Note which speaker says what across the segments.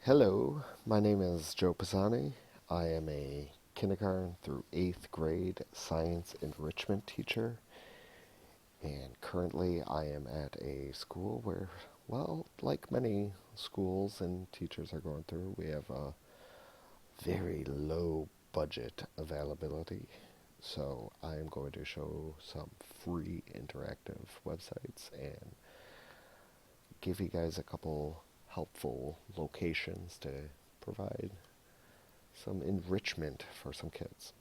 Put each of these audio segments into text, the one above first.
Speaker 1: Hello, my name is Joe Pisani. I am a kindergarten through 8th grade science enrichment teacher, and currently I am at a school where, well, like many schools and teachers are going through, we have a very low budget availability. So I am going to show some free interactive websites and give you guys a couple helpful locations to provide some enrichment for some kids.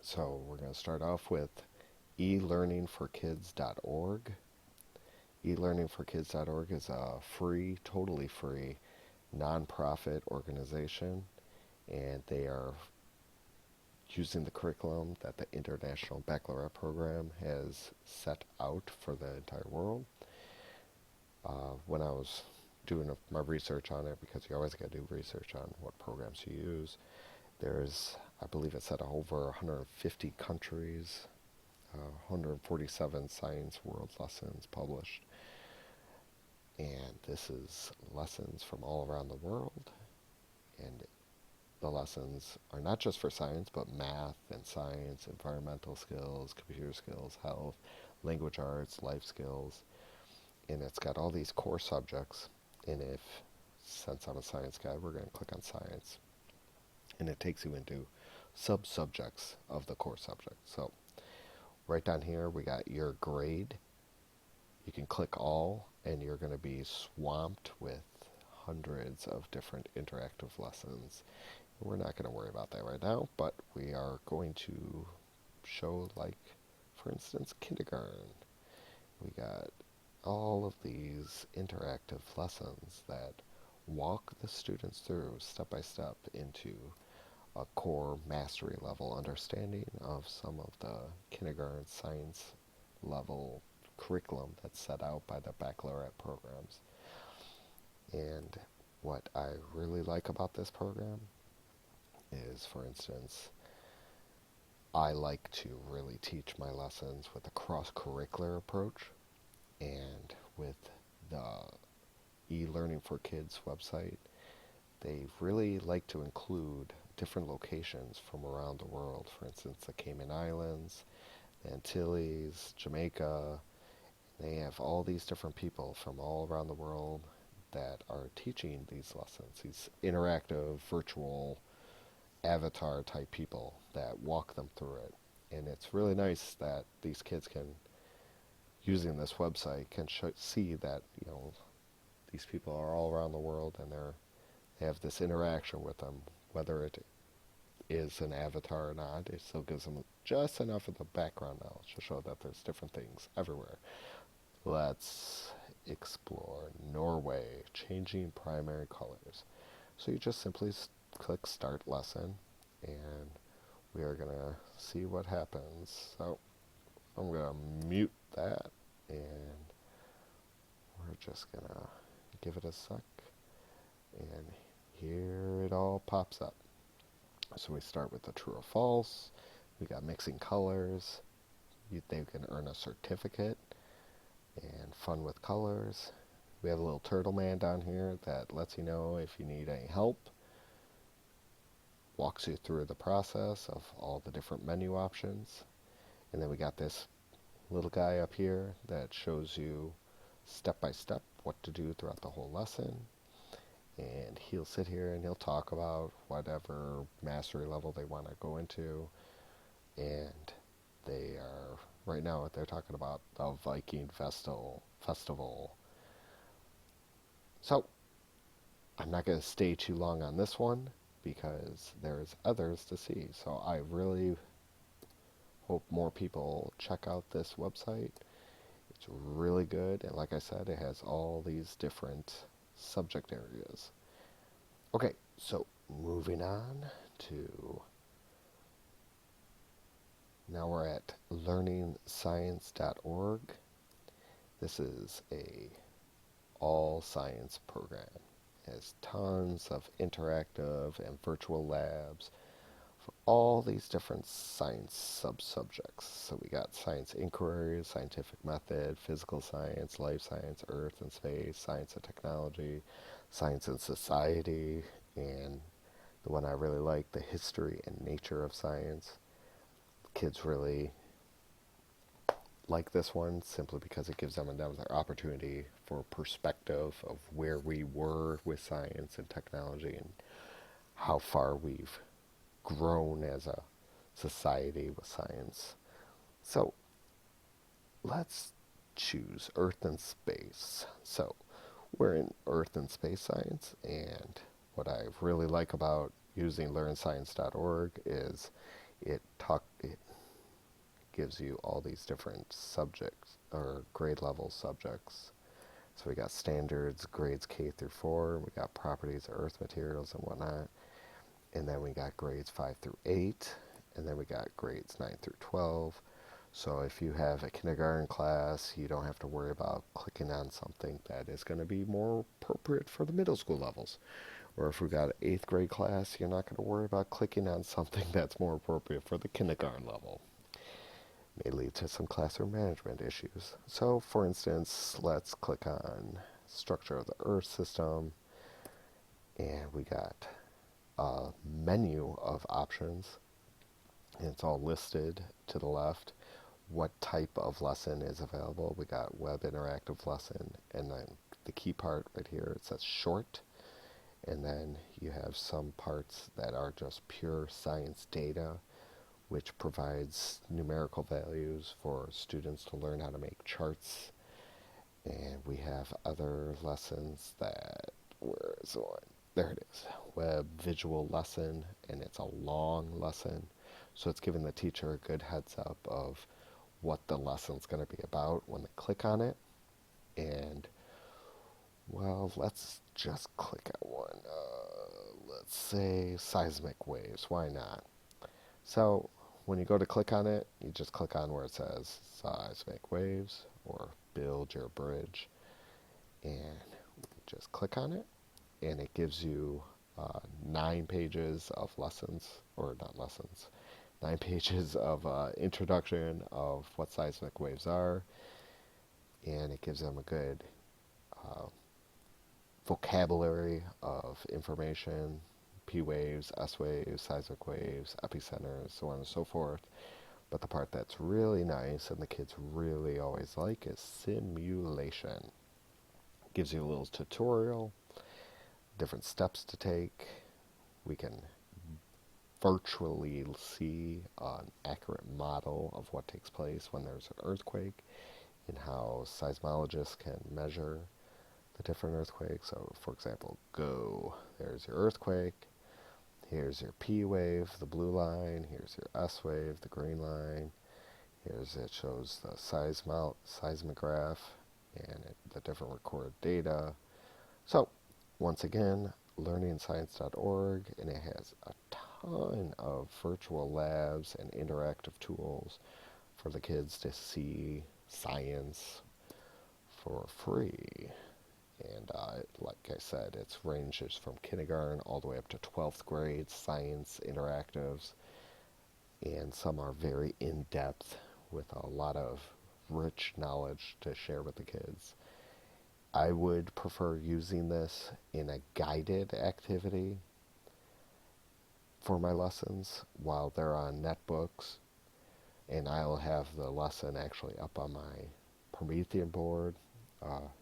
Speaker 1: So we're going to start off with elearningforkids.org. Elearningforkids.org is a free, totally free, nonprofit organization, and they are using the curriculum that the International Baccalaureate Program has set out for the entire world. When I was doing my research on it, because you always got to do research on what programs you use, there's, I believe it said over 150 countries, 147 Science World lessons published. And this is lessons from all around the world. And the lessons are not just for science, but math and science, environmental skills, computer skills, health, language arts, life skills. And it's got all these core subjects. And since I'm a science guy, we're going to click on science. And it takes you into sub-subjects of the core subject. So right down here, we got your grade. You can click all, and you're going to be swamped with hundreds of different interactive lessons. We're not going to worry about that right now, but we are going to show, like, for instance, kindergarten. We got all of these interactive lessons that walk the students through step by step into a core mastery level understanding of some of the kindergarten science level curriculum that's set out by the baccalaureate programs. And what I really like about this program is, for instance, I like to really teach my lessons with a cross-curricular approach, and with the eLearning for Kids website, they really like to include different locations from around the world. For instance, the Cayman Islands, the Antilles, Jamaica. They have all these different people from all around the world that are teaching these lessons, these interactive, virtual, avatar type people that walk them through it. And it's really nice that these kids can, using this website, can see that, these people are all around the world, and they have this interaction with them, whether it is an avatar or not. It still gives them just enough of the background knowledge to show that there's different things everywhere. Let's explore Norway, changing primary colors. So you just simply click Start Lesson, and we are going to see what happens. So I'm going to mute that, and we're just going to give it a sec, and here it all pops up. So we start with the true or false. We got mixing colors. They can earn a certificate, and fun with colors. We have a little turtle man down here that lets you know if you need any help. Walks you through the process of all the different menu options. And then we got this little guy up here that shows you step by step what to do throughout the whole lesson. And he'll sit here and he'll talk about whatever mastery level they want to go into. And they are, right now, they're talking about the Viking Festival. So, I'm not going to stay too long on this one because there's others to see. So I really hope more people check out this website. It's really good, and like I said, it has all these different subject areas. Okay, so moving on to, now we're at learningscience.org. This is a all science program. It has tons of interactive and virtual labs for all these different science sub-subjects. So we got science inquiries, scientific method, physical science, life science, earth and space, science and technology, Science and Society, and the one I really like, The History and Nature of Science. Kids really like this one simply because it gives them another opportunity for perspective of where we were with science and technology and how far we've grown as a society with science. So let's choose Earth and Space. So we're in Earth and Space Science, and what I really like about using learnscience.org is it gives you all these different subjects or grade level subjects. So we got standards, grades K through 4, we got properties of earth materials and whatnot, and then we got grades 5 through 8, and then we got grades 9 through 12. So if you have a kindergarten class, you don't have to worry about clicking on something that is going to be more appropriate for the middle school levels. Or if we got an 8th grade class, you're not going to worry about clicking on something that's more appropriate for the kindergarten level. May lead to some classroom management issues. So for instance, let's click on structure of the Earth system, and we got a menu of options, and it's all listed to the left. What type of lesson is available? We got web interactive lesson, and then the key part right here, it says short, and then you have some parts that are just pure science data, which provides numerical values for students to learn how to make charts. And we have other lessons that, where is the one? There it is, web visual lesson, and it's a long lesson. So it's giving the teacher a good heads up of what the lesson's going to be about when they click on it. And, well, let's just click on one. Let's say seismic waves. Why not? So when you go to click on it, you just click on where it says seismic waves or build your bridge, and just click on it, and it gives you 9 pages of lessons, or not lessons, 9 pages of introduction of what seismic waves are, and it gives them a good uh, vocabulary of information, P waves, S waves, seismic waves, epicenters, so on and so forth. But the part that's really nice and the kids really always like is simulation. It gives you a little tutorial, different steps to take. We can virtually see an accurate model of what takes place when there's an earthquake and how seismologists can measure the different earthquakes. So, for example, go, there's your earthquake, here's your P wave, the blue line, here's your S wave, the green line, here's it shows the seismograph and the different recorded data. So, once again, learningscience.org, and it has a ton of virtual labs and interactive tools for the kids to see science for free. And like I said, it ranges from kindergarten all the way up to 12th grade science interactives, and some are very in-depth with a lot of rich knowledge to share with the kids. I would prefer using this in a guided activity for my lessons while they're on netbooks, and I'll have the lesson actually up on my Promethean board,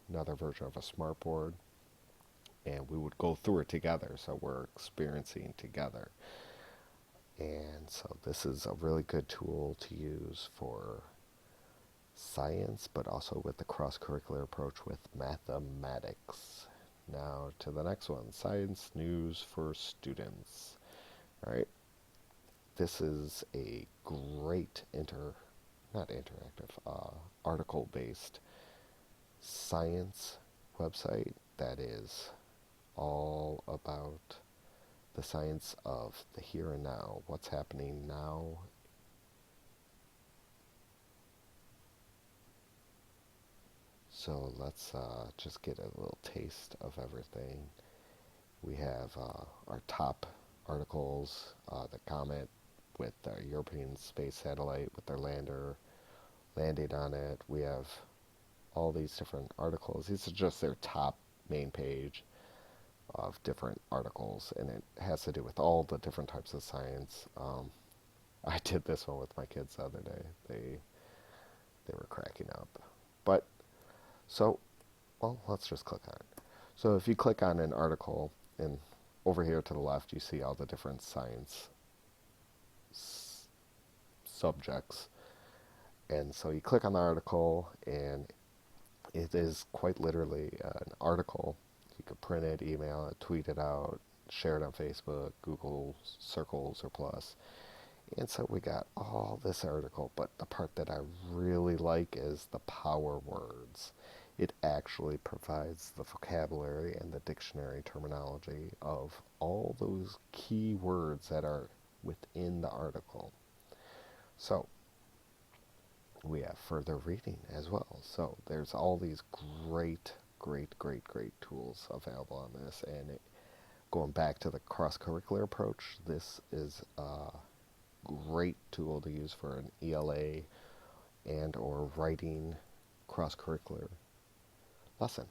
Speaker 1: another version of a smart board, and we would go through it together, so we're experiencing together. And so this is a really good tool to use for science, but also with the cross-curricular approach with mathematics. Now to the next one, science news for students. All right, this is a great not interactive, article-based science website that is all about the science of the here and now, what's happening now. So let's just get a little taste of everything. We have our top articles, the comet with the European space satellite with their lander landing on it. We have all these different articles. These are just their top main page. of different articles, and it has to do with all the different types of science. I did this one with my kids the other day. They were cracking up. But so, well, let's just click on it. So if you click on an article, and over here to the left, you see all the different science subjects. And so you click on the article, and it is quite literally an article. You could print it, email it, tweet it out, share it on Facebook, Google, Circles, or Plus. And so we got all this article, but the part that I really like is the power words. It actually provides the vocabulary and the dictionary terminology of all those key words that are within the article. So we have further reading as well. So there's all these great tools available on this. And going back to the cross-curricular approach, this is a great tool to use for an ELA and or writing cross-curricular lesson.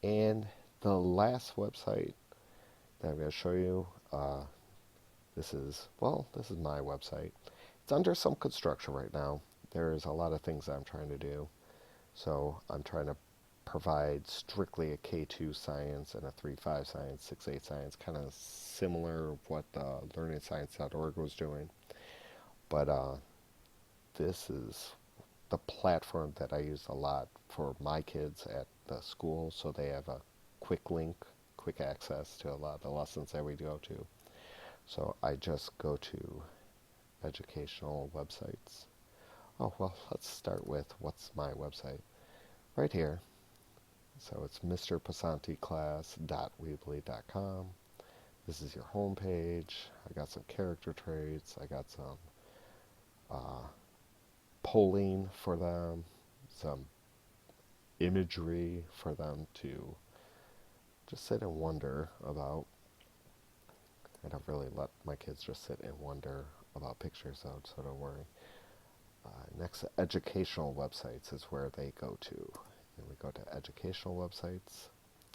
Speaker 1: And the last website that I'm going to show you, this is my website. It's under some construction right now. There's a lot of things that I'm trying to do. So I'm trying to provide strictly a K2 science and a 3-5 science, 6-8 science, kind of similar what learningscience.org was doing. But this is the platform that I use a lot for my kids at the school, so they have a quick link, quick access to a lot of the lessons that we go to. So I just go to educational websites. Oh, well, let's start with what's my website. Right here. So it's mrpasanticlass.weebly.com. This is your home page. I got some character traits. I got some polling for them, some imagery for them to just sit and wonder about. I don't really let my kids just sit and wonder about pictures, though, so don't worry. Next, educational websites is where they go to. And we go to educational websites.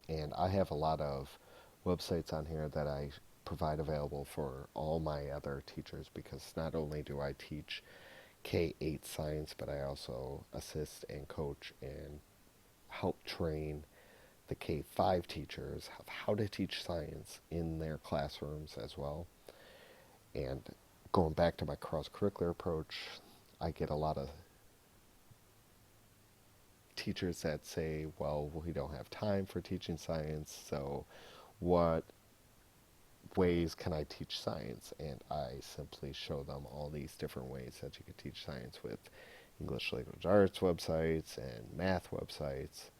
Speaker 1: And I have a lot of websites on here that I provide available for all my other teachers, because not only do I teach K-8 science, but I also assist and coach and help train the K-5 teachers of how to teach science in their classrooms as well. And going back to my cross-curricular approach, I get a lot of teachers that say, well, we don't have time for teaching science, so what ways can I teach science? And I simply show them all these different ways that you can teach science with English language arts websites and math websites.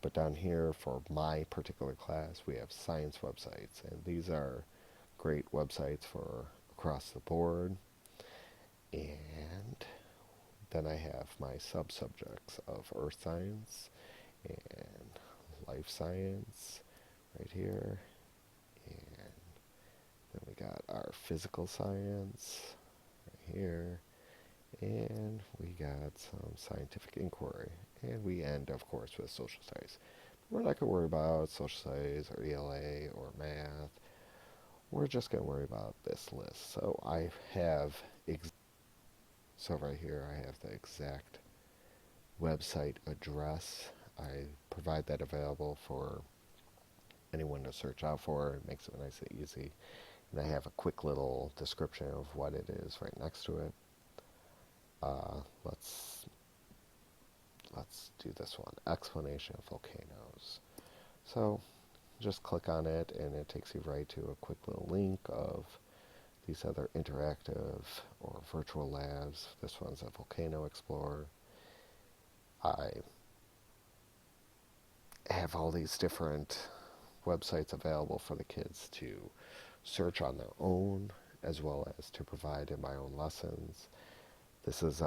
Speaker 1: But down here for my particular class, we have science websites, and these are great websites for across the board. And then I have my sub-subjects of earth science and life science right here. And then we got our physical science right here. And we got some scientific inquiry. And we end, of course, with social studies. We're not going to worry about social studies or ELA or math. We're just going to worry about this list. So I have, so right here I have the exact website address. I provide that available for anyone to search out for. It makes it nice and easy. And I have a quick little description of what it is right next to it. Let's do this one, explanation of volcanoes. So just click on it and it takes you right to a quick little link of these other interactive or virtual labs. This one's a Volcano Explorer. I have all these different websites available for the kids to search on their own, as well as to provide in my own lessons. This is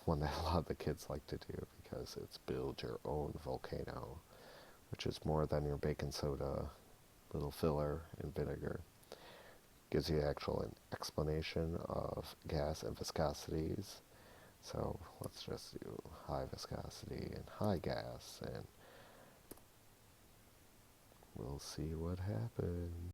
Speaker 1: one that a lot of the kids like to do, because it's build your own volcano, which is more than your baking soda, little filler, and vinegar. Gives you actual an explanation of gas and viscosities. So let's just do high viscosity and high gas, and We'll see what happens.